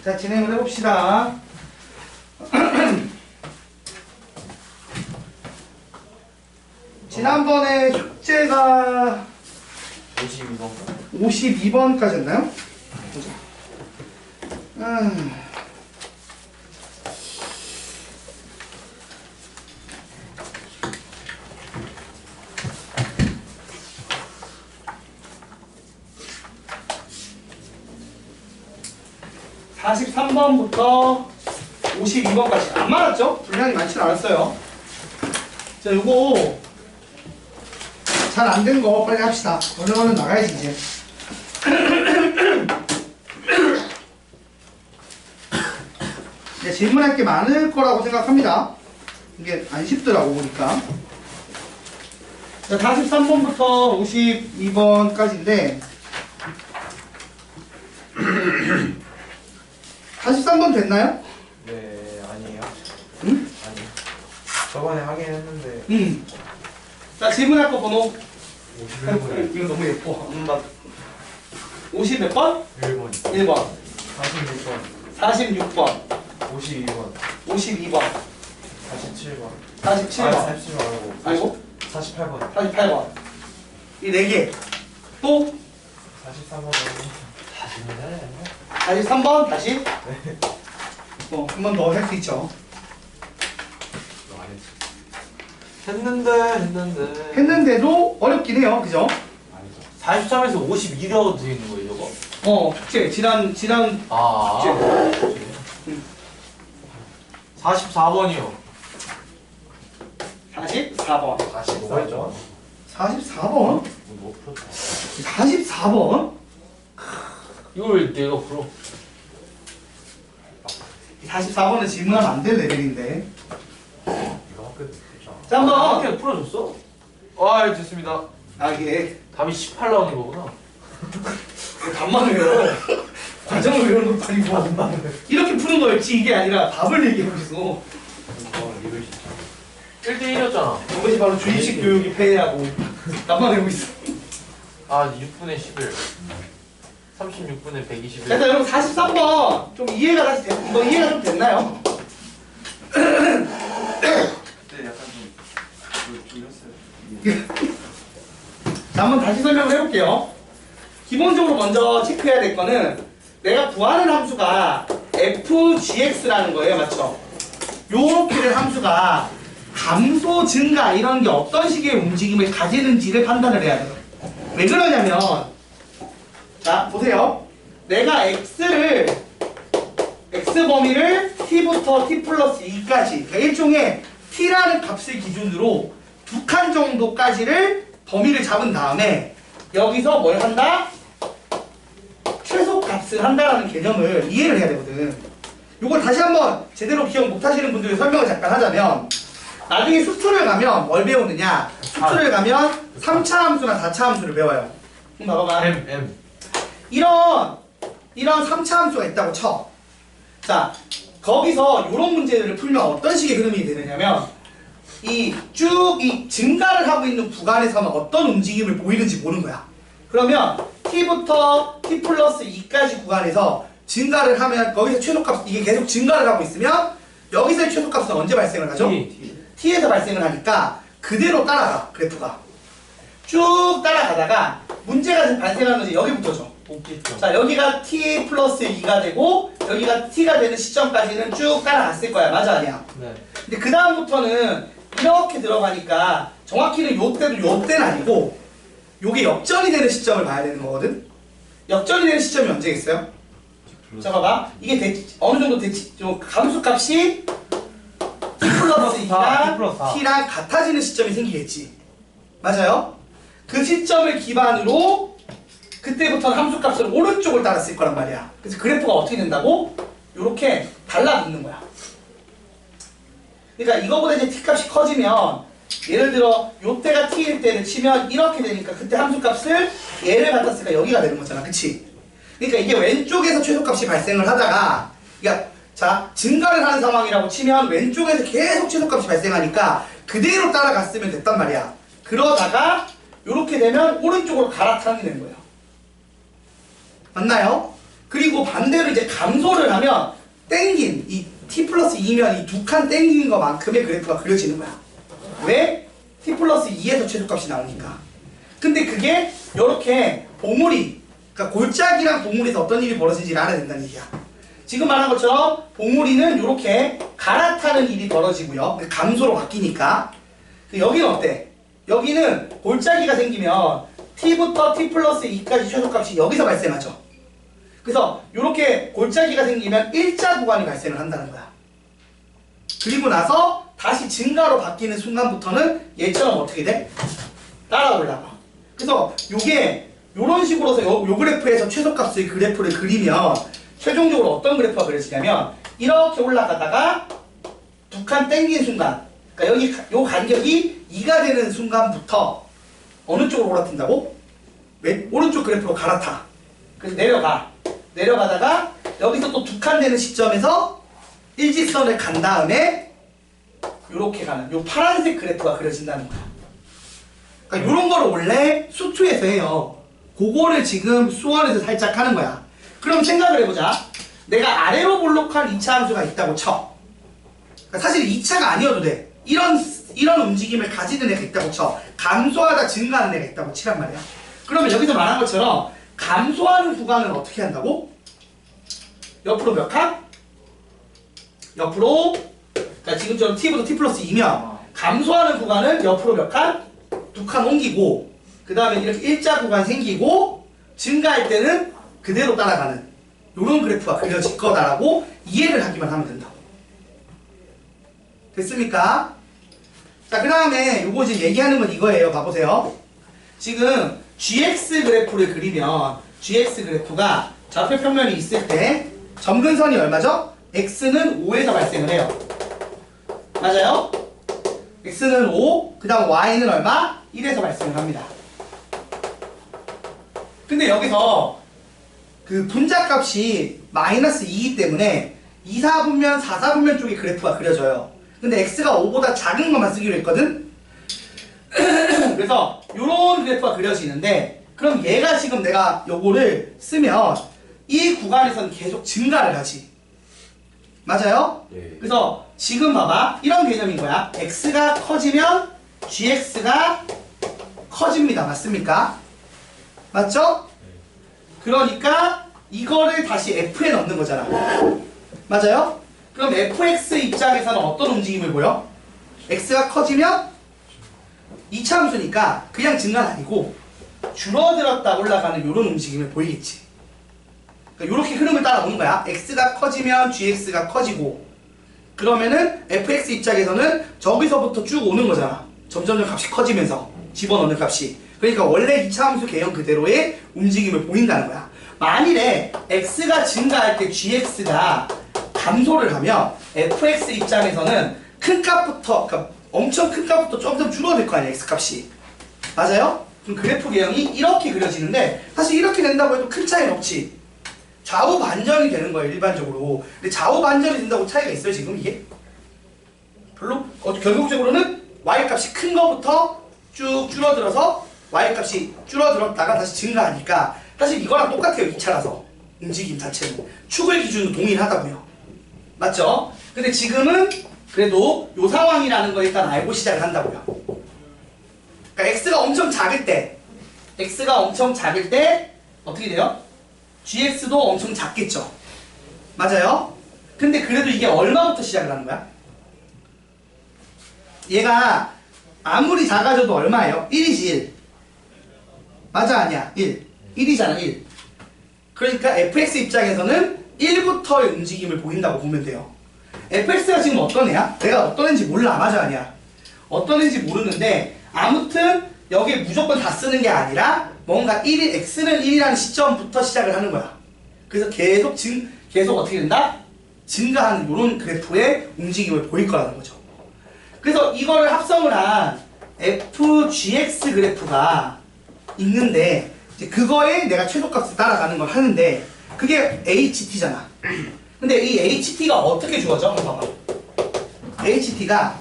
자, 진행을 해봅시다. 지난번에 숙제가 52번까지였나요? 보자. 43번부터 52번까지 안 많았죠? 분량이 많진 않았어요. 자, 요거 잘 안 된 거 빨리 합시다. 얼른 나가야지 이제. 이제 질문할 게 많을 거라고 생각합니다. 이게 안 쉽더라고 보니까. 자, 43번부터 52번까지인데 43번 됐나요? 네, 아니에요. 응? 아니요. 저번에 하긴 했는데. 자, 질문할 거 번호. 51번이요. 이거 너무 예뻐. 50 몇 번? 1번. 1번. 46번. 46번. 52번. 52번. 47번. 47번. 47번 말고. 아이고. 48번. 48번. 이 4개. 또 43번. 다시 해야 43번 다시. 네. 한 번 더 할 수 있죠. 너 안 했지. 했는데도 어렵긴 해요. 그죠? 아니죠. 43에서 52라고 되어 있는 거예요, 저거? 숙제. 지난 아. 숙제. 44번이요. 44번. 다시 뭐가 있죠? 44번? 뭐 풀었다. 44번? 이걸 내가 풀어. 44번은 질문하면 안 될 레벨인데. 이거 학교 때 했잖아. 자, 한번. 그냥 풀어줬어? 아, 됐습니다. 이게 답이 18 나오는 거구나. 답만 외워. 과정을 외우는 것도 아니고. 이렇게 푸는 거였지. 이게 아니라 답을 얘기하고 있어. 이거 진짜. 1대1이었잖아. 이것이 바로 주입식 교육이 폐해하고 답만 외우고 있어. 아, 6분의 11. 36분의 121. 자, 여러분 43번 좀 이해가 다시 이거 이해가 좀 됐나요? 그때 약간 좀 했어요. 자, 한번 다시 설명을 해볼게요. 기본적으로 먼저 체크해야 될 거는 내가 구하는 함수가 fgx라는 거예요. 맞죠? 요렇게 된 함수가 감소, 증가 이런 게 어떤 식의 움직임을 가지는지를 판단을 해야 돼요. 왜 그러냐면 자, 보세요. 내가 x를 x 범위를 t부터 t 플러스 2까지 그러니까 일종의 t라는 값을 기준으로 2칸 정도까지를 범위를 잡은 다음에 여기서 뭘 한다? 최소값을 한다라는 개념을 이해를 해야 되거든. 요걸 다시 한번 제대로 기억 못하시는 분들의 설명을 잠깐 하자면 나중에 수투를 가면 뭘 배우느냐? 수투를 가면 3차 함수나 4차 함수를 배워요. 봐봐봐. M. 이런 3차 함수가 있다고 쳐. 자, 거기서 이런 문제들을 풀면 어떤 식의 흐름이 되느냐면 이 증가를 하고 있는 구간에서는 어떤 움직임을 보이는지 보는 거야. 그러면 t부터 t 플러스 2까지 구간에서 증가를 하면 거기서 최소값 이게 계속 증가를 하고 있으면 여기서의 최소값은 언제 발생을 하죠? t에서 발생을 하니까 그대로 따라가 그래프가 쭉 따라가다가 문제가 발생하는 것이 여기부터죠. 자, 여기가 t 플러스 2가 되고 여기가 t가 되는 시점까지는 쭉 따라갔을 거야. 맞아 아니야? 네. 근데 그 다음부터는 이렇게 들어가니까 정확히는 요때는 아니고 요게 역전이 되는 시점을 봐야 되는 거거든. 역전이 되는 시점이 언제겠어요? 자, 봐봐. 이게 어느 정도 감수값이 t 플러스 2랑 t랑 같아지는 시점이 생기겠지. 맞아요? 그 시점을 기반으로 그때부터는 함수값을 오른쪽을 따랐을 거란 말이야. 그래서 그래프가 어떻게 된다고? 요렇게 달라붙는 거야. 그러니까 이거보다 이제 t값이 커지면 예를 들어 요때가 t일 때를 치면 이렇게 되니까 그때 함수값을 얘를 갖다 쓰니까 여기가 되는 거잖아. 그치? 그러니까 이게 왼쪽에서 최소값이 발생을 하다가 그러니까 자, 증가를 하는 상황이라고 치면 왼쪽에서 계속 최소값이 발생하니까 그대로 따라갔으면 됐단 말이야. 그러다가 요렇게 되면 오른쪽으로 갈아타는 게 되는 거예요. 맞나요? 그리고 반대로 이제 감소를 하면 땡긴 이 t 플러스 2면 이 두 칸 땡긴 것만큼의 그래프가 그려지는 거야. 왜? t 플러스 2에서 최소값이 나오니까. 근데 그게 이렇게 봉우리, 그러니까 골짜기랑 봉우리에서 어떤 일이 벌어지는지를 알아야 된다는 얘기야. 지금 말한 것처럼 봉우리는 이렇게 갈아타는 일이 벌어지고요. 감소로 바뀌니까. 여기는 어때? 여기는 골짜기가 생기면 t부터 t 플러스 2까지 최소값이 여기서 발생하죠. 그래서 이렇게 골짜기가 생기면 일자 구간이 발생을 한다는 거야. 그리고 나서 다시 증가로 바뀌는 순간부터는 얘처럼 어떻게 돼? 따라 올라가. 그래서 요게 요런 식으로서 요 그래프에서 최소값의 그래프를 그리면 최종적으로 어떤 그래프가 그려지냐면 이렇게 올라가다가 두 칸 땡긴 순간, 그러니까 여기 요 간격이 2가 되는 순간부터 어느 쪽으로 올라탄다고? 오른쪽 그래프로 갈아타. 그래서 내려가다가 여기서 또 두 칸 되는 시점에서 일직선을 간 다음에 요렇게 가는 요 파란색 그래프가 그려진다는 거야. 그러니까 요런 거를 원래 수투에서 해요. 그거를 지금 수원에서 살짝 하는 거야. 그럼 생각을 해보자. 내가 아래로 볼록한 2차 함수가 있다고 쳐. 그러니까 사실 2차가 아니어도 돼. 이런 움직임을 가지는 애가 있다고 쳐. 감소하다 증가하는 애가 있다고 치란 말이야. 그러면 여기서 말한 것처럼 감소하는 구간은 어떻게 한다고? 옆으로 몇 칸? 옆으로, 그러니까 지금처럼 t부터 t 플러스 2면 감소하는 구간은 옆으로 몇 칸? 두 칸 옮기고, 그 다음에 이렇게 일자 구간 생기고, 증가할 때는 그대로 따라가는 요런 그래프가 그려질 거다라고 이해를 하기만 하면 된다고. 됐습니까? 자, 그 다음에 요거 이제 얘기하는 건 이거예요. 봐보세요. 지금 gx 그래프를 그리면 gx 그래프가 좌표 평면이 있을 때 점근선이 얼마죠? x는 5에서 발생을 해요. 맞아요? x는 5, 그 다음 y는 얼마? 1에서 발생을 합니다. 근데 여기서 그 분자값이 마이너스 2이기 때문에 2, 4분면, 4, 4분면 쪽에 그래프가 그려져요. 근데 x가 5보다 작은 것만 쓰기로 했거든? 그래서 요런 그래프가 그려지는데, 그럼 얘가 지금 내가 요거를 쓰면 이 구간에서는 계속 증가를 하지. 맞아요? 예. 그래서 지금 봐봐. 이런 개념인 거야. x가 커지면 gx가 커집니다. 맞습니까? 맞죠? 그러니까 이거를 다시 f에 넣는 거잖아. 맞아요? 그럼 fx 입장에서는 어떤 움직임을 보여? x가 커지면 2차 함수니까 그냥 증가는 아니고 줄어들었다 올라가는 이런 움직임을 보이겠지. 그러니까 이렇게 흐름을 따라오는 거야. x가 커지면 gx가 커지고, 그러면은 fx 입장에서는 저기서부터 쭉 오는 거잖아. 점점 값이 커지면서 집어넣는 값이. 그러니까 원래 2차 함수 개형 그대로의 움직임을 보인다는 거야. 만일에 x가 증가할 때 gx가 감소를 하면 fx 입장에서는 큰 값부터, 그러니까 엄청 큰 값부터 점점 줄어들 거 아니야, x값이. 맞아요? 그럼 그래프 개형이 이렇게 그려지는데, 사실 이렇게 된다고 해도 큰 차이는 없지. 좌우 반전이 되는 거예요, 일반적으로. 근데 좌우 반전이 된다고 차이가 있어요, 지금 이게? 별로? 결국적으로는 y값이 큰 거부터 쭉 줄어들어서 y값이 줄어들었다가 다시 증가하니까 사실 이거랑 똑같아요, 2차라서. 움직임 자체는. 축을 기준으로 동일하다고요. 맞죠? 근데 지금은 그래도 요 상황이라는 거 일단 알고 시작을 한다고요. 그러니까 x가 엄청 작을 때 어떻게 돼요? gx도 엄청 작겠죠. 맞아요? 근데 그래도 이게 얼마부터 시작을 하는 거야? 얘가 아무리 작아져도 얼마예요? 1이지 1. 맞아 아니야? 1. 1이잖아 1. 그러니까 fx 입장에서는 1부터의 움직임을 보인다고 보면 돼요. fx가 지금 어떤 애야? 내가 어떤 애인지 몰라. 맞아 아니야? 어떤 애인지 모르는데 아무튼 여기에 무조건 다 쓰는 게 아니라 뭔가 1이 x는 1이라는 시점부터 시작을 하는 거야. 그래서 계속 어떻게 된다? 증가하는 이런 그래프의 움직임을 보일 거라는 거죠. 그래서 이거를 합성을 한 fgx 그래프가 있는데 이제 그거에 내가 최소값을 따라가는 걸 하는데 그게 ht잖아. 근데 이 ht가 어떻게 주어져? 한번 봐봐. ht가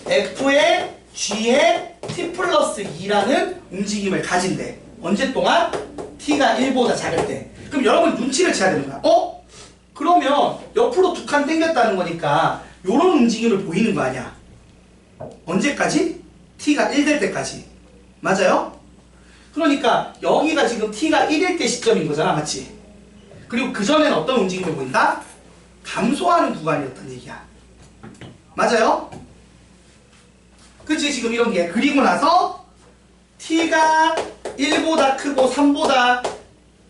f의 g의 t 플러스 2라는 움직임을 가진대. 언제 동안? t가 1보다 작을 때. 그럼 여러분 눈치를 채야 되는 거야. 그러면 옆으로 두 칸 당겼다는 거니까 요런 움직임을 보이는 거 아니야. 언제까지? t가 1 될 때까지. 맞아요? 그러니까 여기가 지금 t가 1일 때 시점인 거잖아. 맞지? 그리고 그 전에는 어떤 움직임을 보인다? 감소하는 구간이었던 얘기야. 맞아요? 그치? 지금 이런 게. 그리고 나서 t가 1보다 크고 3보다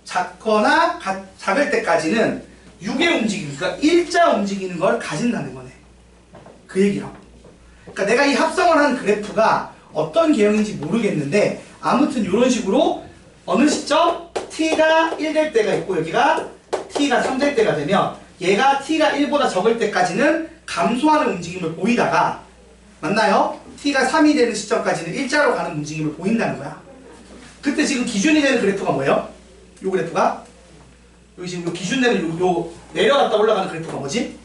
작거나 작을 때까지는 6의 움직임, 그러니까 일자 움직이는 걸 가진다는 거네. 그 얘기라고. 그러니까 내가 이 합성을 한 그래프가 어떤 개형인지 모르겠는데 아무튼 이런 식으로 어느 시점 t가 1 될 때가 있고 여기가 t가 3 될 때가 되면 얘가 t가 1보다 적을 때까지는 감소하는 움직임을 보이다가 맞나요? t가 3이 되는 시점까지는 일자로 가는 움직임을 보인다는 거야. 그때 지금 기준이 되는 그래프가 뭐예요? 요 그래프가 여기 지금 요 기준 되는 요 내려갔다 올라가는 그래프가 뭐지?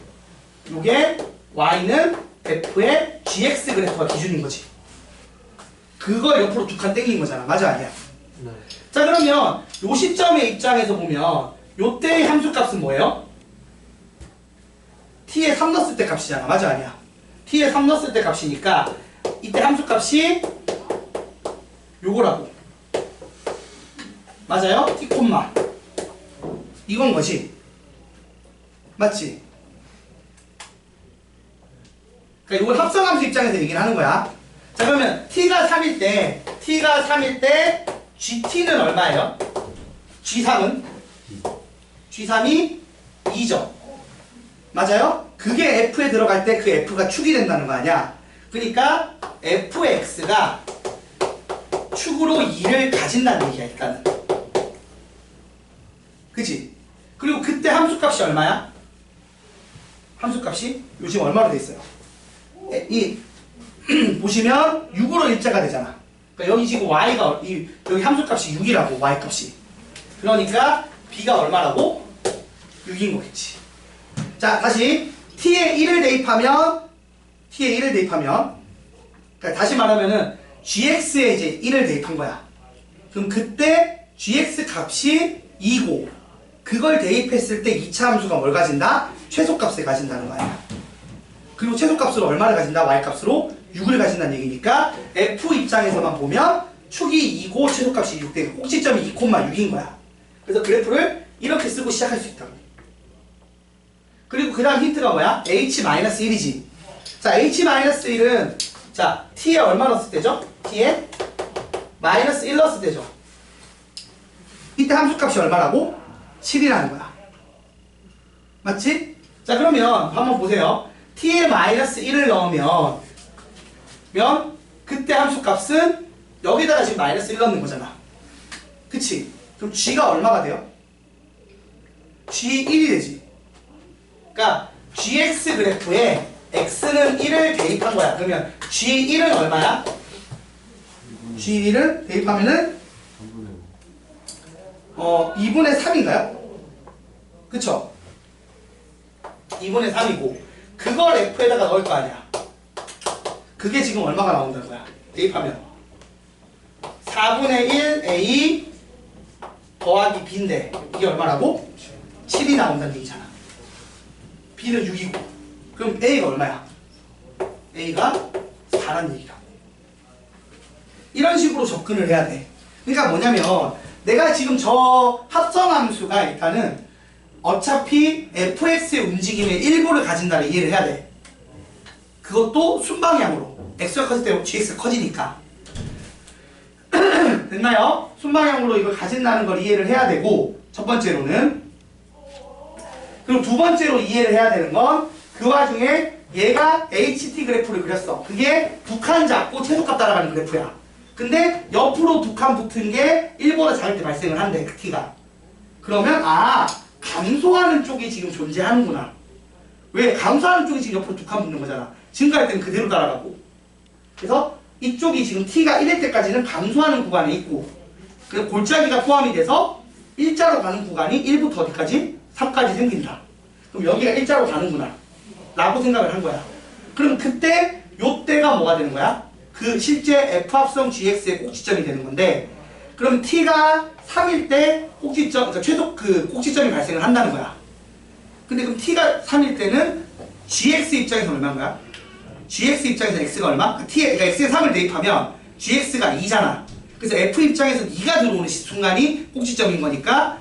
요게 y는 f의 gx 그래프가 기준인 거지. 그걸 옆으로 두 칸 땡긴 거잖아. 맞아 아니야? 네. 자 그러면 요 시점의 입장에서 보면 요때의 함수값은 뭐예요? t에 3 넣었을 때 값이잖아. 맞아 아니야? t에 3 넣었을 때 값이니까 이때 함수값이 요거라고. 맞아요? t 콤마 이건 거지. 맞지? 그러니까 이걸 합성함수 입장에서 얘기를 하는 거야. 자 그러면 t가 3일 때 gt는 얼마예요? g3은? g3이 2죠. 맞아요? 그게 f에 들어갈 때 그 f가 축이 된다는 거 아니야? 그러니까 fx가 축으로 2를 가진다는 얘기야 일단은. 그치? 그리고 그때 함수값이 얼마야? 함수값이 요즘 얼마로 돼 있어요? 보시면 6으로 일자가 되잖아. 그러니까 여기 지금 y가 여기 함수값이 6이라고 y값이. 그러니까 b가 얼마라고? 6인 거겠지. 자 다시 t에 1을 대입하면 그러니까 다시 말하면은 gx에 이제 1을 대입한 거야. 그럼 그때 gx 값이 2고 그걸 대입했을 때 2차 함수가 뭘 가진다? 최소값을 가진다는 거 아니야. 그리고 최소값으로 얼마를 가진다? y값으로 6을 가진다는 얘기니까 f 입장에서만 보면 축이 2고 최소값이 6 되고 꼭지점이 2,6인 거야. 그래서 그래프를 이렇게 쓰고 시작할 수 있다고. 그리고 그 다음 힌트가 뭐야? h-1이지. 자 h-1은 자 t에 얼마 넣었을 때죠? t에 -1 넣었을 때죠. 이때 함수값이 얼마라고? 7이라는 거야. 맞지? 자 그러면 한번 보세요. t에 -1을 넣으면 그때 함수값은 여기다가 지금 -1 넣는 거잖아. 그치? 그럼 g가 얼마가 돼요? g1이 되지. 그러니까 gx 그래프에 x는 1을 대입한 거야. 그러면 g1은 얼마야? g1을 대입하면은 2분의 3인가요? 그쵸? 2분의 3이고 그걸 f에다가 넣을 거 아니야. 그게 지금 얼마가 나온다는 거야. 대입하면 4분의 1 a 더하기 b인데 이게 얼마라고? 7이 나온다는 얘기잖아. b는 6이고 그럼 a가 얼마야? a가 4란 얘기라고. 이런 식으로 접근을 해야 돼. 그러니까 뭐냐면 내가 지금 저 합성함수가 일단은 어차피 fx의 움직임의 일부를 가진다는 이해를 해야 돼. 그것도 순방향으로. x가 커질 때 gx가 커지니까. 됐나요? 순방향으로 이걸 가진다는 걸 이해를 해야 되고 첫 번째로는. 그리고 두 번째로 이해를 해야 되는 건 그 와중에 얘가 ht 그래프를 그렸어. 그게 두 칸 잡고 최소값 따라가는 그래프야. 근데 옆으로 두 칸 붙은 게 1보다 작을 때 발생을 한대. 그 t가. 그러면 감소하는 쪽이 지금 존재하는구나. 왜? 감소하는 쪽이 지금 옆으로 두 칸 붙는 거잖아. 증가할 때는 그대로 따라가고. 그래서 이쪽이 지금 t가 1일 때까지는 감소하는 구간에 있고 그리고 골짜기가 포함이 돼서 일자로 가는 구간이 1부터 어디까지? 3까지 생긴다. 그럼 여기가 일자로 가는구나 라고 생각을 한 거야. 그럼 그때 요때가 뭐가 되는 거야? 그 실제 f합성 gx의 꼭지점이 되는 건데 그럼 t가 3일 때 꼭지점, 그러니까 최소 그 꼭지점이 발생을 한다는 거야. 근데 그럼 t가 3일 때는 gx 입장에서 얼마인 거야? gx 입장에서 x가 얼마? 그러니까 x에 3을 대입하면 gx가 2잖아. 그래서 f 입장에서 2가 들어오는 순간이 꼭지점인 거니까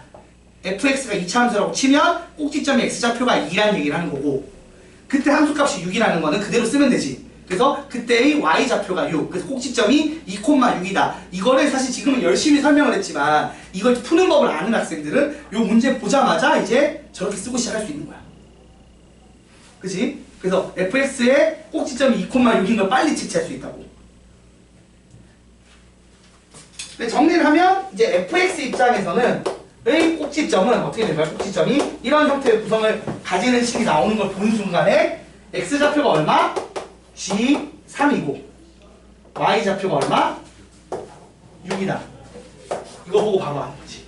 fx가 2차 함수라고 치면 꼭지점의 x좌표가 2라는 얘기를 하는 거고, 그때 함수값이 6이라는 거는 그대로 쓰면 되지. 그래서 그때의 y좌표가 6, 그래서 꼭지점이 2,6이다. 이거를 사실 지금은 열심히 설명을 했지만 이걸 푸는 법을 아는 학생들은 이 문제 보자마자 이제 저렇게 쓰고 시작할 수 있는 거야. 그치? 그래서 fx의 꼭지점이 2,6인 걸 빨리 채취할 수 있다고. 근데 정리를 하면 이제 fx 입장에서는 의 꼭지점은 어떻게 될까요? 꼭지점이 이런 형태의 구성을 가지는 식이 나오는 걸 본 순간에 x좌표가 얼마? g3이고 y좌표가 얼마? 6이다. 이거 보고 바로 아는 거지.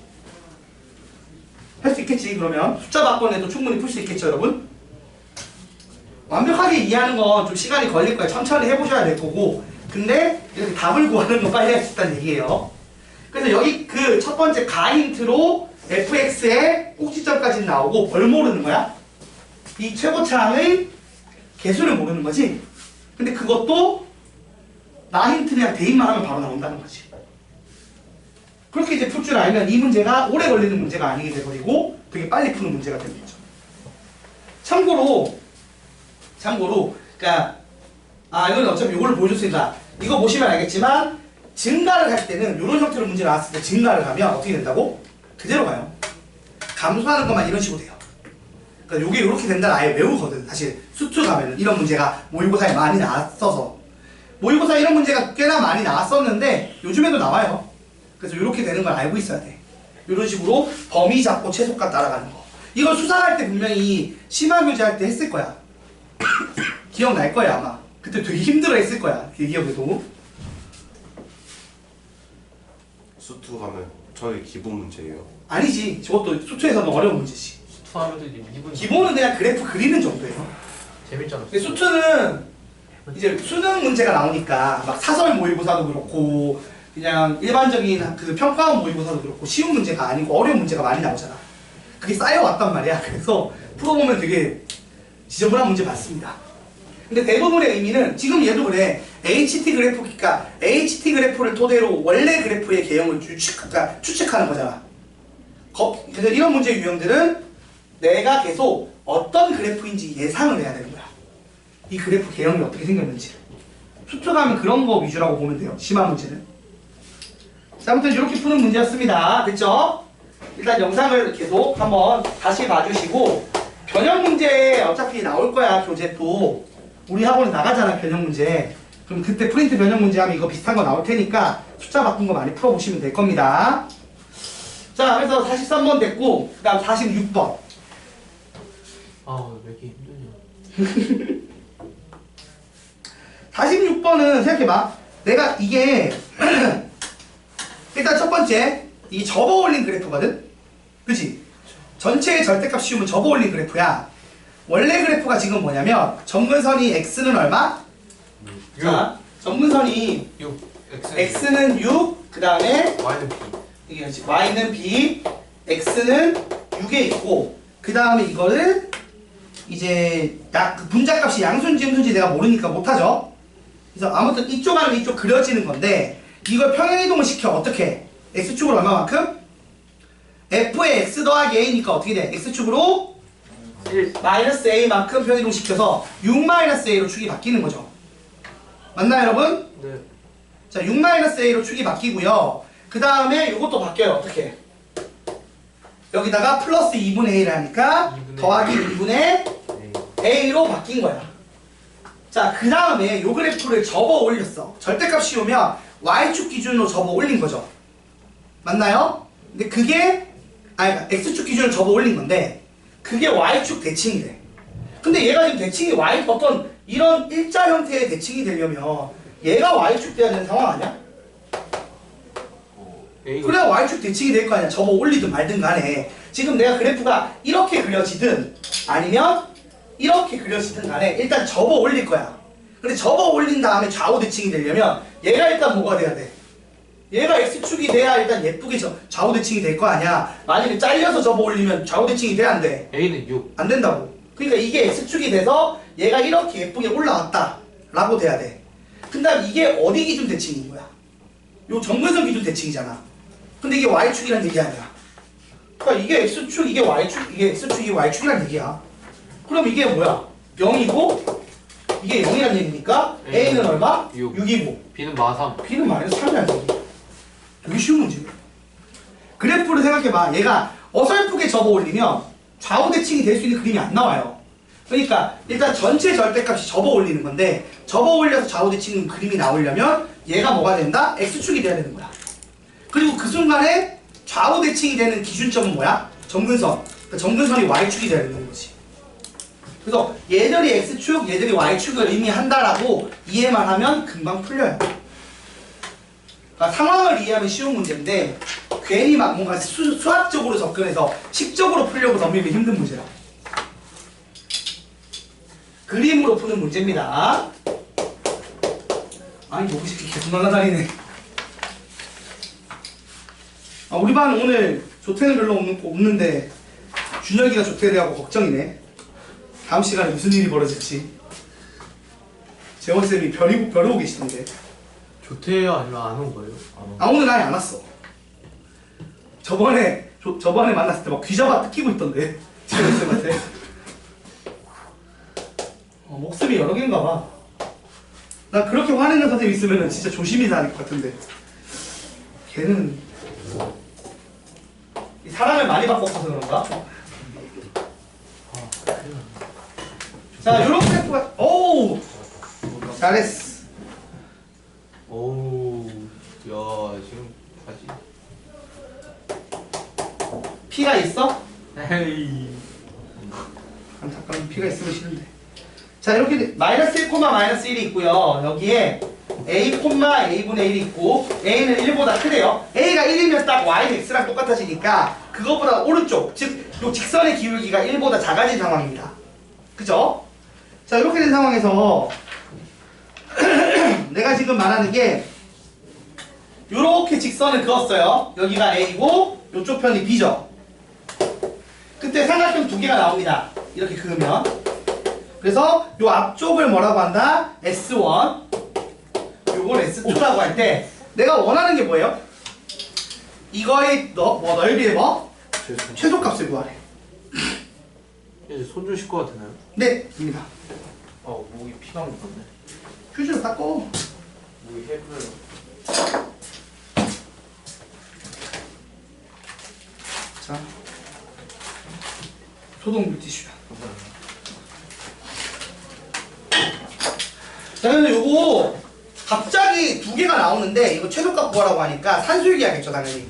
할 수 있겠지. 그러면 숫자 바꿔내도 충분히 풀 수 있겠죠, 여러분? 완벽하게 이해하는 건 좀 시간이 걸릴 거예요. 천천히 해보셔야 될 거고, 근데 이렇게 답을 구하는 건 빨리 할 수 있다는 얘기예요. 그래서 여기 그 첫 번째 가 힌트로 fx의 꼭지점까지 나오고 뭘 모르는 거야? 이 최고차항의 개수를 모르는 거지. 근데 그것도 나 힌트 그냥 대입만 하면 바로 나온다는 거지. 그렇게 이제 풀 줄 알면 이 문제가 오래 걸리는 문제가 아니게 돼버리고 되게 빨리 푸는 문제가 되는 거죠. 참고로 그러니까 이건 어차피 이걸 보여줬으니까 이거 보시면 알겠지만 증가를 할 때는 이런 형태로 문제 나왔을 때 증가를 하면 어떻게 된다고? 그대로 가요. 감소하는 것만 이런 식으로 돼요. 그러니까 요게 이렇게 된다는 아예 외우거든. 사실 수투 가면은 이런 문제가 모의고사에 많이 나왔어서, 모의고사에 이런 문제가 꽤나 많이 나왔었는데 요즘에도 나와요. 그래서 이렇게 되는 걸 알고 있어야 돼. 이런 식으로 범위 잡고 최소값 따라가는 거. 이거 수상할 때 분명히 심화교재 할 때 했을 거야. 기억날 거야 아마. 그때 되게 힘들어 했을 거야. 기억에도. 수투 가면 저희 기본 문제예요. 아니지. 저것도 수투에서는 어려운 문제지. 수투하면도 이제 미분 기본은 그냥 그래프 그리는 정도예요. 재밌잖아. 근데 수투는 이제 수능 문제가 나오니까 막 사설 모의고사도 그렇고 그냥 일반적인 그 평가원 모의고사도 그렇고 쉬운 문제가 아니고 어려운 문제가 많이 나오잖아. 그게 쌓여왔단 말이야. 그래서 풀어보면 되게 지저분한 문제 많습니다. 근데 대부분의 의미는 지금 얘도 그래. HT 그래프, 그러니까 HT 그래프를 토대로 원래 그래프의 개형을 추측하는 거잖아. 그래서 이런 문제 유형들은 내가 계속 어떤 그래프인지 예상을 해야 되는 거야. 이 그래프 개형이 어떻게 생겼는지. 수특하면 그런 거 위주라고 보면 돼요. 심한 문제는. 자, 아무튼 이렇게 푸는 문제였습니다. 됐죠? 일단 영상을 계속 한번 다시 봐주시고, 변형 문제 어차피 나올 거야. 교재 또 우리 학원에 나가잖아, 변형 문제. 그럼 그때 프린트 변형 문제 하면 이거 비슷한 거 나올 테니까 숫자 바꾼 거 많이 풀어보시면 될 겁니다. 자, 그래서 43번 됐고, 그 다음 46번. 왜 이렇게 힘드냐. 46번은 생각해봐. 내가 이게 일단 첫 번째 이 접어 올린 그래프거든? 그치? 전체의 절대값 씌우면 접어 올린 그래프야. 원래 그래프가 지금 뭐냐면 점근선이 x는 얼마? 6. 자, 점근선이 6. x는 6, 그 다음에 y는 b. 이게 y는 b, x는 6에 있고, 그 다음에 이거를 이제 그 분자값이 양수인지 음수인지 내가 모르니까 못하죠. 그래서 아무튼 이쪽 아니면 이쪽 그려지는 건데, 이걸 평행이동을 시켜. 어떻게? x축으로 얼마만큼? f의 x 더하기 a니까 어떻게 돼? x축으로 1 마이너스 a만큼 평행이동 시켜서 6 마이너스 a로 축이 바뀌는 거죠. 맞나요, 여러분? 네. 자, 6 마이너스 a로 축이 바뀌고요. 그 다음에 이것도 바뀌어요. 어떻게? 여기다가 플러스 2분의 a를 하니까 2분의 더하기 2분의 a로 바뀐 거야. 자, 그 다음에 요 그래프를 접어 올렸어. 절대값 씌우면 y축 기준으로 접어 올린 거죠. 맞나요? 근데 그게 x축 기준으로 접어 올린 건데 그게 y축 대칭이 돼. 근데 얘가 지금 대칭이 y 어떤 이런 일자 형태의 대칭이 되려면 얘가 y축 돼야 되는 상황 아니야? 그래야 y축 대칭이 될 거 아니야. 접어 올리든 말든 간에. 지금 내가 그래프가 이렇게 그려지든 아니면 이렇게 그려지든 간에 일단 접어 올릴 거야. 근데 접어 올린 다음에 좌우 대칭이 되려면 얘가 일단 뭐가 돼야 돼? 얘가 x축이 돼야 일단 예쁘게 좌우 대칭이 될 거 아니야. 만약에 잘려서 접어 올리면 좌우 대칭이 돼 안 돼? A는 6. 안 된다고. 그러니까 이게 x축이 돼서 얘가 이렇게 예쁘게 올라왔다 라고 돼야 돼. 근데 이게 어디 기준 대칭인 거야? 요 정근선 기준 대칭이잖아. 근데 이게 y축이란 얘기 아니야. 그러니까 이게 x축, 이게 y축, 이게 x축, 이게 y축이란 얘기야. 그럼 이게 뭐야? 0이고 이게 0이란 얘기니까 a는 얼마? 6. 6이고 B는 마삼. b는 마이너스 3이란 얘기. 되게 쉬운 문제야. 그래프를 생각해봐. 얘가 어설프게 접어 올리면 좌우 대칭이 될 수 있는 그림이 안 나와요. 그러니까 일단 전체 절대값이 접어 올리는 건데 접어 올려서 좌우 대칭 그림이 나오려면 얘가 뭐가 된다? x축이 돼야 되는 거야. 그리고 그 순간에 좌우 대칭이 되는 기준점은 뭐야? 정근선. 그러니까 정근선이 y축이 돼야 되는 거지. 그래서 얘들이 x축, 얘들이 y축을 의미한다라고 이해만 하면 금방 풀려요. 그러니까 상황을 이해하면 쉬운 문제인데 괜히 막 뭔가 수학적으로 접근해서 식적으로 풀려고 덤비면 힘든 문제라. 그림으로 푸는 문제입니다. 아니 목이 새끼 계속 날아다니네. 우리 반 오늘 조퇴는 별로 없는데 준혁이가 조퇴를 하고 걱정이네. 다음 시간에 무슨 일이 벌어질지. 재원쌤이 벼르고 계시던데. 조퇴해요? 아니면 안 온 거예요? 오늘 아예 안 왔어. 저번에 만났을 때 막 귀잡아 뜯기고 있던데. 재원쌤한테. 목숨이 여러 개인가 봐. 나 그렇게 화내는 선생님 있으면 진짜 조심히 다닐 것 같은데. 걔는 사람을 많이 바꿔서 그런가? 자, 요런 그래프가 오우 잘했어. 오우. 야, 지금 바지. P가 있어? 에이. 안타까운 P가 있으면 싫은데. 자, 이렇게 마이너스 1, 마이너스 1이 있고요. 여기에 A, A분의 1이 있고 A는 1보다 크대요. A가 1이면 딱 Y는 X랑 똑같아지니까 그것보다 오른쪽, 즉 요 직선의 기울기가 1보다 작아진 상황입니다. 그죠? 자, 이렇게 된 상황에서 내가 지금 말하는 게 요렇게 직선을 그었어요. 여기가 A고 요쪽 편이 B죠. 그때 삼각형 두 개가 나옵니다. 이렇게 그으면. 그래서 요 앞쪽을 뭐라고 한다? S1, 요걸 S2라고 할 때 내가 원하는 게 뭐예요? 이거의 넓이의 최소값을 구하래. 이제 손 주실 것 같나요? 네, 입니다. 목이 피가 묻었네. 휴지로 닦고. 목이 해부러요. 자, 소독 물티슈야. 감사합니다. 자, 근데 요거 갑자기 두 개가 나오는데 이거 최소값 구하라고 하니까 산술기 하겠죠, 당연히.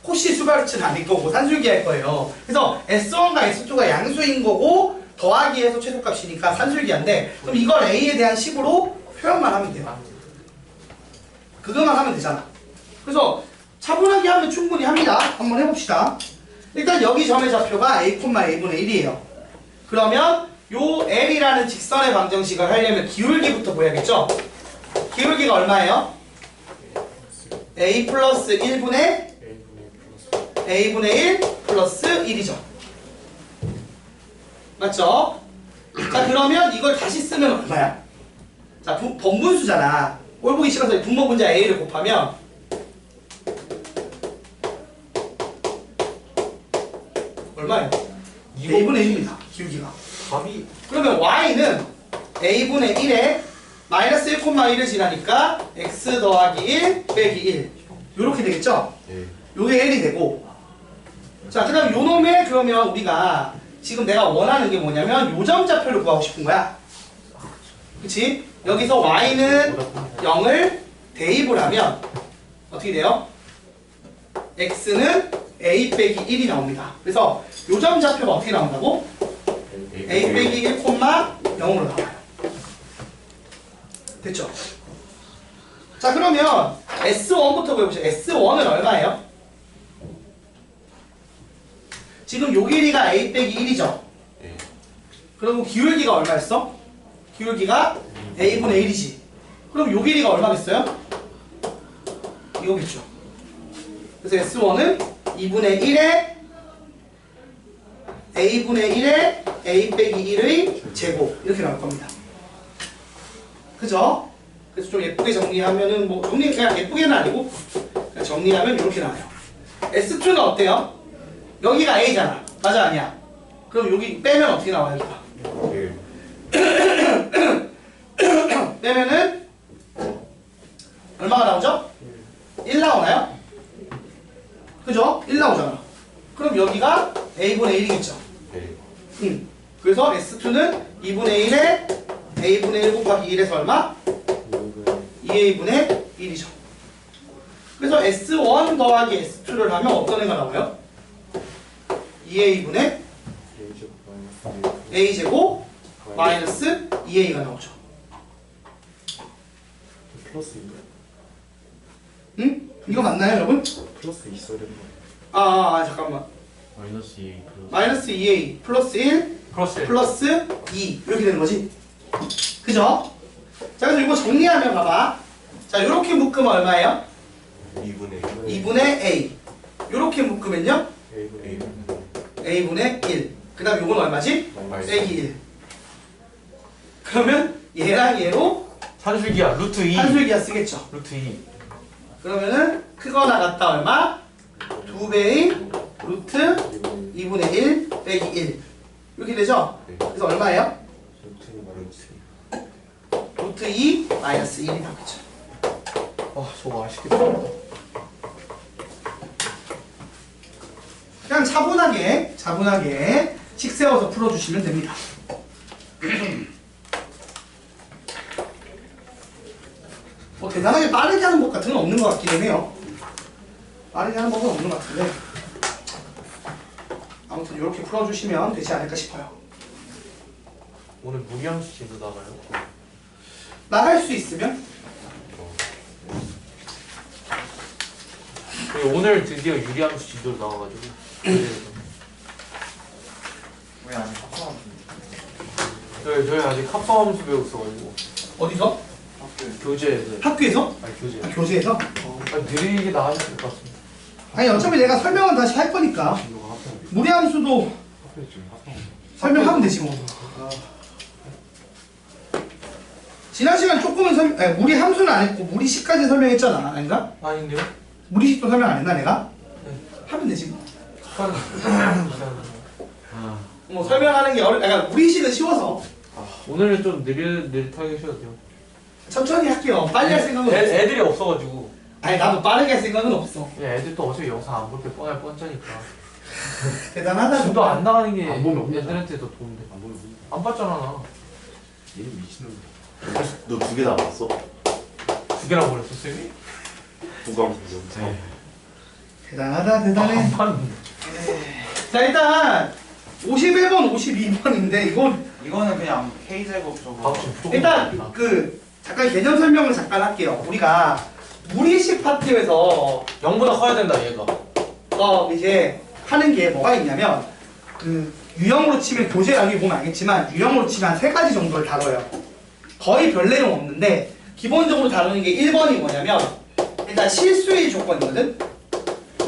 코시 수발츠는 아닐 거고 산술기 할 거예요. 그래서 S1과 S2가 양수인 거고 더하기 해서 최소값이니까 산술기한데 그럼 이걸 A에 대한 식으로 표현만 하면 돼요. 그것만 하면 되잖아. 그래서 차분하게 하면 충분히 합니다. 한번 해봅시다. 일단 여기 점의 좌표가 A, A분의 1이에요. 그러면 요 L이라는 직선의 방정식을 하려면 기울기부터 보야겠죠? 기울기가 얼마예요? A 플러스 1분의 A분의 1 플러스 1이죠. 맞죠? 자, 그러면 이걸 다시 쓰면 얼마야? 자, 번분수잖아. 꼴 보기 싫어서 분모 분자 A를 곱하면 얼마예요? A분의 1입니다. 기울기가. 답이 그러면 Y는 A분의 1에 마이너스 1, 1을 지나니까 X 더하기 1 빼기 1 요렇게 되겠죠? 예. 요게 L이 되고 자, 그 다음 요 놈의 그러면 우리가 지금 내가 원하는 게 뭐냐면 요점 좌표를 구하고 싶은 거야. 그치? 여기서 Y는 0을 대입을 하면 어떻게 돼요? X는 A 빼기 1이 나옵니다. 그래서 요점 좌표가 어떻게 나온다고? A 빼기 1, 0으로 나와요. 됐죠? 자, 그러면 S1부터 보여보시죠. S1은 얼마예요? 지금 요 길이가 A 빼기 1이죠? 예. 그리고 기울기가 얼마였어? 기울기가 A분의 1이지. 그럼 요 길이가 얼마겠어요? 이거겠죠. 그래서 S1은 2분의 1에 A분의 1에 A 빼기 1의 제곱 이렇게 나올 겁니다. 그죠? 그래서 좀 예쁘게 정리하면은 뭐 정리 그냥 예쁘게는 아니고 그냥 정리하면 이렇게 나와요. S2는 어때요? 여기가 A잖아. 맞아 아니야? 그럼 여기 빼면 어떻게 나와요? 여기가? 1 빼면은 얼마가 나오죠? 1 나오나요? 그죠? 1 나오잖아. 그럼 여기가 A분의 1이겠죠. 그래서 S2는 2분의 1에 A분의 1 곱하기 1에서 얼마? 2A분의 1이죠. 그래서 S1 더하기 S2를 하면 어떤 애가 나와요? 2A분의 A제곱 마이너스 2A가 나오죠. 플러스인가요? 응? 이거 맞나요 여러분? 플러스 있어야 되는 거예요. 잠깐만. 마이너스 2 마이너스 2A 플러스 1 플러스 2 이렇게 되는 거지. 그죠? 자 그래서 이거 정리하면 봐봐. 자 이렇게 묶으면 얼마예요? 2분의 2분의 A. 이렇게 묶으면요? A분의 1. A분의 1. 그 다음 요건 얼마지? 마이너스 빼기 1. 그러면 얘랑 얘로 산술기야 루트 2. 한술기하 쓰겠죠. 루트 2. 그러면은 크거나 같다 얼마? 2배의 루트 2분의 1 빼기 1 이렇게 되죠? 그래서 얼마예요? 루트 2 마이너스 2. 루트 2 마이너스 1이 나오겠죠. 아 저거 아쉽겠다. 그냥 차분하게 식 세워서 풀어주시면 됩니다. 뭐 대단하게 빠르게 하는 것 같은 건 없는 것 같긴 해요. 빠르게 하는 법은 없는 것 같은데 아무튼 이렇게 풀어주시면 되지 않을까 싶어요. 오늘 무기함수 진도 나가요? 나갈 수 있으면 그리고 오늘 드디어 유리함수 진도로 나와가지고 왜안 합성하면 저희 아직 합성함수 배우고 있어가지고 어디서? 교재에서. 학교에서? 아니 교재. 교재에서? 아니 느리게 나와줄 것 같습니다. 아니 어차피 내가 설명은 다시 할 거니까 진도가 합성. 무리함수도 합성이 지금 합성. 설명하면 되지 뭐. 지난 시간 조금은 무리함수는 안 했고 무리식까지 설명했잖아. 아닌가? 아닌데요? 무리식도 설명 안 했나 내가? 네. 하면 되지 뭐. 아, 설명하는 게 그러니까 무리식은 쉬워서 오늘은 좀 느릿하게 하셔도 돼요. 천천히 할게요. 빨리 할 생각은 없어. 애들이 없어가지고. 아니 나도 빠르게 할 생각은 없어. 애들 또 어차피 영상 안 볼 게 뻔할 뻔짜니까. 대단하다. 진도 안 나가는 게 안 보면 없냐? 애들한테 더 도움돼. 안 보면 안 봤잖아 나. 얘는 미친놈이야. 너 2개 남았어? 두 개나 버렸어 쌤이? 부강 대단하다 대단해. 안 봤는데. 자 일단 51번 52번인데 이거 이거는 그냥 K제곱 저거 다음 주 무조건 일단 봐. 잠깐 개념 설명을 잠깐 할게요. 우리가 무리식 파트에서 0보다 커야 된다 얘가. 이제 하는 게 뭐가 있냐면 유형으로 치면 교재 나중에 보면 알겠지만 유형으로 치면 한 3가지 정도를 다뤄요. 거의 별 내용 없는데 기본적으로 다루는 게 1번이 뭐냐면 일단 실수의 조건이거든.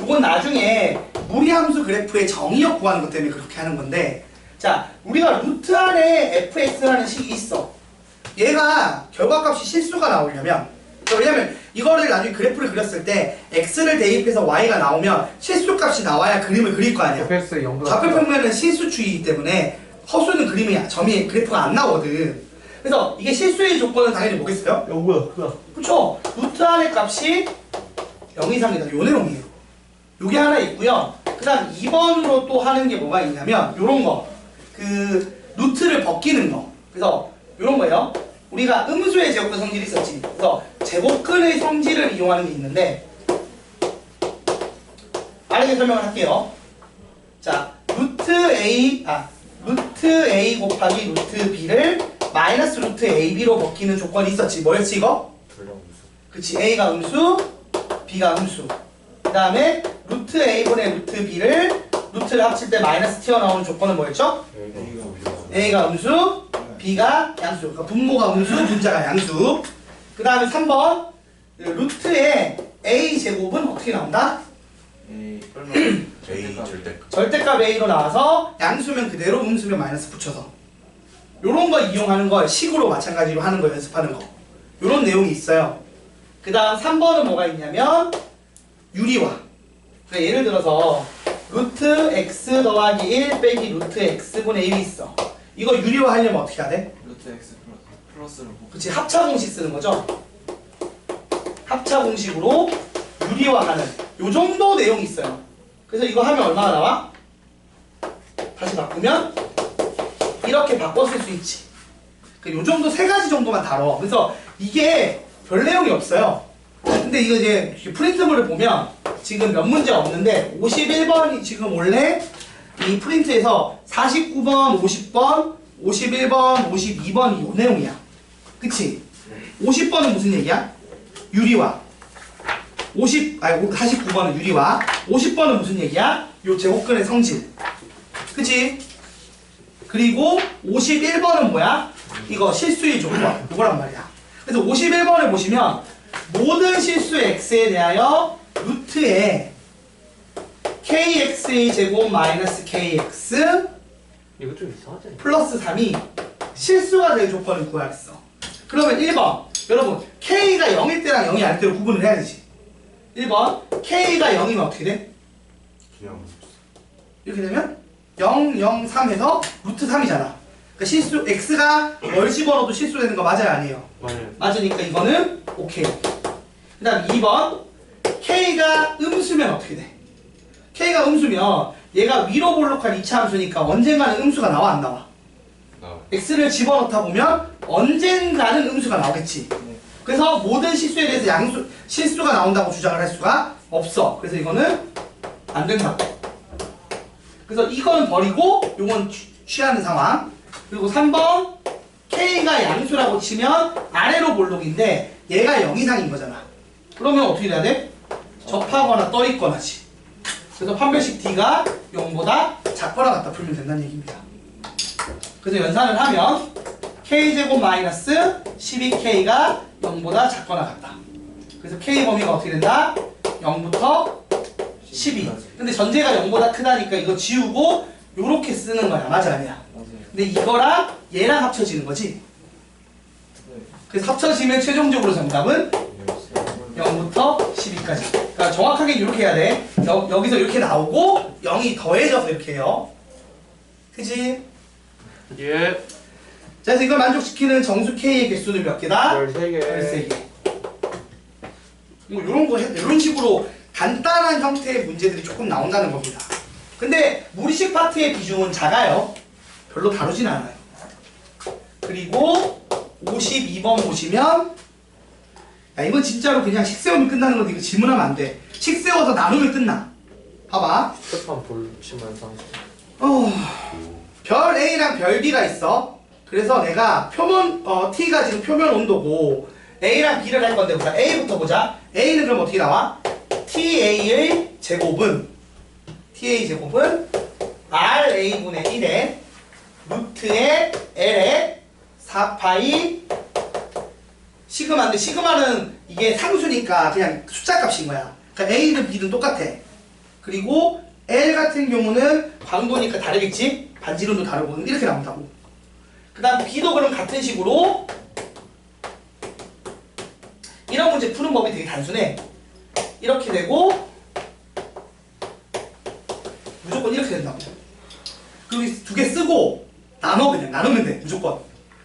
이건 나중에 무리함수 그래프의 정의역 구하는 것 때문에 그렇게 하는 건데 자 우리가 루트 안에 fx라는 식이 있어. 얘가 결과값이 실수가 나오려면 왜냐면 이거를 나중에 그래프를 그렸을 때 x를 대입해서 y가 나오면 실수값이 나와야 그림을 그릴 거 아니야. fx 0보다 좌표평면은 실수추이기 때문에 허수는 점이 그래프가 안 나오거든. 그래서 이게 실수의 조건은 당연히 뭐겠어요? 0보다 그쵸? 루트 안의 값이 0 이상이다. 요 내용이에요. 요게 하나 있고요. 그 다음 2번으로 또 하는 게 뭐가 있냐면 요런 거. 루트를 벗기는 거. 그래서 요런 거예요. 우리가 음수의 제곱근 성질이 있었지. 그래서 제곱근의 성질을 이용하는 게 있는데 빠르게 설명을 할게요. 자, 루트 A 곱하기 루트 B를 마이너스 루트 AB로 벗기는 조건이 있었지. 뭐였지 이거? 그치. A가 음수, B가 음수. 그 다음에 루트 A분의 루트 B를 루트를 합칠 때 마이너스 튀어나오는 조건은 뭐였죠? A가 음수, B가 양수. 그러니까 분모가 음수, 분자가 양수. 그 다음에 3번 루트에 A 제곱은 어떻게 나온다? A A 절대. 절대값 A로 나와서 양수면 그대로 음수면 마이너스 붙여서 요런 거 이용하는 걸 식으로 마찬가지로 하는 거 연습하는 거 요런 내용이 있어요. 그 다음 3번은 뭐가 있냐면 유리화. 그러니까 예를 들어서 루트 x 더하기 1 빼기 루트 x분의 1이 있어. 이거 유리화 하려면 어떻게 해야 돼? 루트 x 플러스를 뭐 그치, 합차 공식 쓰는 거죠. 합차 공식으로 유리화하는 요 정도 내용이 있어요. 그래서 이거 하면 얼마나 나와? 다시 바꾸면 이렇게 바꿔 쓸 수 있지. 요 정도 세 가지 정도만 다뤄. 그래서 이게 별 내용이 없어요. 근데 이거 이제 프린트물을 보면 지금 몇 문제 없는데 51번이 지금 원래 이 프린트에서 49번, 50번, 51번, 52번이 요 내용이야. 그치? 50번은 무슨 얘기야? 유리화. 49번은 유리화. 50번은 무슨 얘기야? 요 제곱근의 성질. 그치? 그리고 51번은 뭐야? 이거 실수의 조건. 이거란 말이야. 그래서 51번을 보시면 모든 실수 x에 대하여 루트에 kx의 제곱 마이너스 kx 이거 좀 이상하지? 플러스 3이 실수가 될 조건을 구하랬어. 그러면 1번 여러분 k가 0일 때랑 0이 아닐 때로 구분을 해야 되지. 1번 k가 0이면 어떻게 돼? 그냥 이렇게 되면 0, 0, 3 해서 루트 3이잖아. 그러니까 실수 x가 뭘 집어넣어도 실수되는 거 맞아요 아니에요? 맞아요. 맞으니까 이거는 오케이. 그 다음 2번 k가 음수면 어떻게 돼? k가 음수면 얘가 위로 볼록한 2차 함수니까 언젠가는 음수가 나와 안 나와? 나 x를 집어넣다 보면 언젠가는 음수가 나오겠지. 그래서 모든 실수에 대해서 실수가 나온다고 주장을 할 수가 없어. 그래서 이거는 안 된다고. 그래서 이거는 버리고 요건 취하는 상황. 그리고 3번 k가 양수라고 치면 아래로 볼록인데 얘가 0 이상인 거잖아. 그러면 어떻게 돼야 돼? 접하거나 떠있거나지. 그래서 판별식 d가 0보다 작거나 같다 풀면 된다는 얘기입니다. 그래서 연산을 하면 k제곱 마이너스 12k가 0보다 작거나 같다. 그래서 k 범위가 어떻게 된다? 0부터 12. 근데 전제가 0보다 크다니까 이거 지우고 요렇게 쓰는 거야. 맞아 아니야? 맞아요. 근데 이거랑 얘랑 합쳐지는 거지. 그래서 합쳐지면 최종적으로 정답은 0부터 12까지. 그러니까 정확하게 이렇게 해야 돼. 여기서 이렇게 나오고 0이 더해져서 이렇게 해요. 그지? 예. 자, 그래서 이걸 만족시키는 정수 K의 개수는 몇 개다? 13개. 13개. 뭐 이런 식으로 간단한 형태의 문제들이 조금 나온다는 겁니다. 근데 무리식 파트의 비중은 작아요. 별로 다루진 않아요. 그리고 52번 보시면 야, 이건 진짜로 그냥 식 세우면 끝나는 건데 이거 질문하면 안 돼. 식 세워서 나누면 끝나. 봐봐. 스텝한 볼시면서 별 A랑 별 B가 있어. 그래서 내가 T가 지금 표면 온도고 A랑 B를 할 건데 보자. A부터 보자. A는 그럼 어떻게 나와? TA의 제곱은 RA분의 1에 루트의 L에 4파이 시그마인데 시그마는 이게 상수니까 그냥 숫자 값인 거야. 그러니까 A든 B든 똑같아. 그리고 L 같은 경우는 광도니까 다르겠지? 반지름도 다르고 이렇게 나온다고. 그 다음 B도 그럼 같은 식으로 이런 문제 푸는 법이 되게 단순해. 이렇게 되고 무조건 이렇게 된다고. 그리고 두 개 쓰고 나누면 돼. 무조건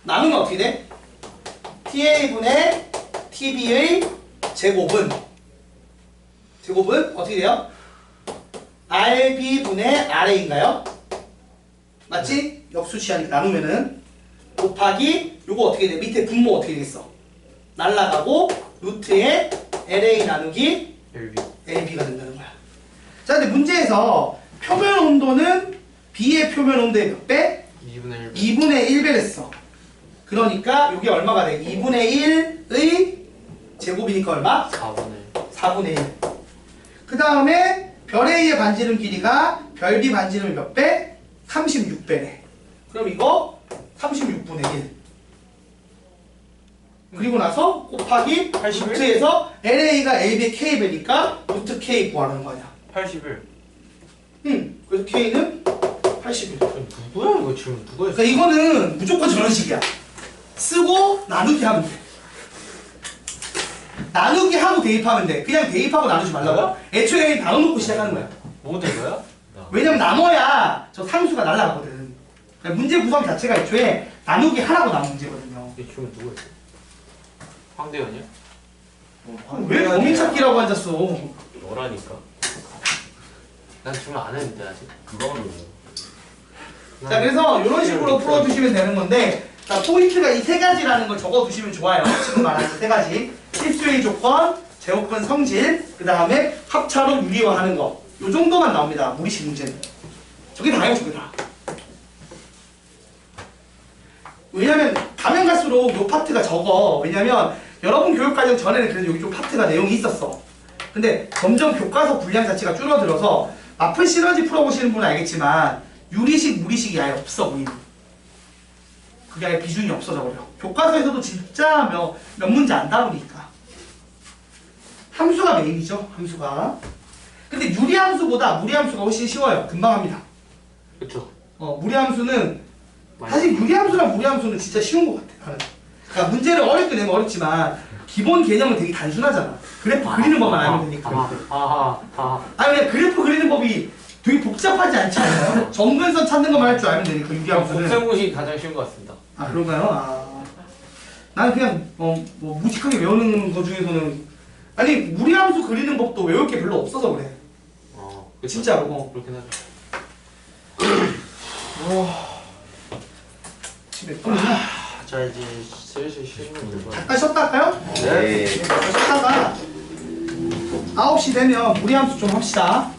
나누면 어떻게 돼? TA분의 TB의 제곱은 어떻게 돼요? RB분의 RA인가요? 맞지? 역수치하니까 나누면은 곱하기 요거 어떻게 돼? 밑에 분모 어떻게 되겠어? 날라가고 루트에 LA 나누기 LB가 된다는 거야. 자, 근데 문제에서 표면 온도는 B의 표면 온도의 몇 배? 2분의 1. 2분의 1배를 했어. 그러니까 이게 얼마가 돼? 2분의 1의 제곱이니까 얼마? 4분의 1. 그 다음에 별 A의 반지름 길이가 별 B 반지름이 몇 배? 36배네. 그럼 이거 36분의 1. 그리고 나서 곱하기 81? 루트에서 LA가 AB의 K배니까 루트 K 구하는 거 아니야. 81. 그래서 K는 81. 누구야 이거 지금 누가 했어? 그러니까 이거는 무조건 저런 식이야. 쓰고 나누기 하면 돼. 나누기 하고 대입하면 돼. 그냥 대입하고 나누지 말라고. 애초에 나눠놓고 시작하는 거야. 뭐 된 거야? 왜냐면 나눠야 저 상수가 날라가거든. 그러니까 문제 구성 자체가 애초에 나누기 하라고 나온 문제거든요. 이 지금 누가 했어? 황대현이야? 왜 범인 찾기라고 앉았어? 너라니까. 난 지금 안 했는데 아직. 그거는 자, 그래서 이런 식으로 풀어주시면 되는 건데, 자, 포인트가 이 세 가지라는 걸 적어두시면 좋아요. 지금 말하는 세 가지. 필수의 조건, 제곱근 성질, 그 다음에 합차로 유리화하는 거. 요 정도만 나옵니다. 무리식 문제는. 저게 다예요, 저게 다. 왜냐면 가면 갈수록 요 파트가 적어. 왜냐면 여러분 교육과정 전에는 그래도 여기 좀 파트가 내용이 있었어. 근데 점점 교과서 분량 자체가 줄어들어서 마플 시너지 풀어보시는 분은 알겠지만 유리식, 무리식이 아예 없어 보이는. 그게 아예 비중이 없어져 버려. 교과서에서도 진짜 몇 문제 안 다루니까. 함수가 메인이죠, 함수가. 근데 유리함수보다 무리함수가 훨씬 쉬워요. 금방 합니다. 그쵸. 무리함수는 사실 유리함수랑 무리함수는 진짜 쉬운 것 같아. 나는. 그러니까 문제를 어렵게 내면 어렵지만 기본 개념은 되게 단순하잖아. 그래프 그리는 법만 알면 되니까. 아니 그냥 그래프 그리는 법이 되게 복잡하지 않지 않나요? 점근선 찾는 것만 할 줄 알면 되니까 유리함수는. 곱셈공식이 가장 쉬운 것 같습니다. 아 그런가요? 아 나는 그냥 뭐 무식하게 외우는 것 중에서는 아니 무리함수 그리는 법도 외울 게 별로 없어서 그래. 그쵸. 진짜로. 그렇긴 하죠. 집에 끊으면 자 이제 슬슬 쉬는 거 잠깐 쉬었다 할까요? 네. 쉬었다가 9시 되면 무리함수 좀 합시다.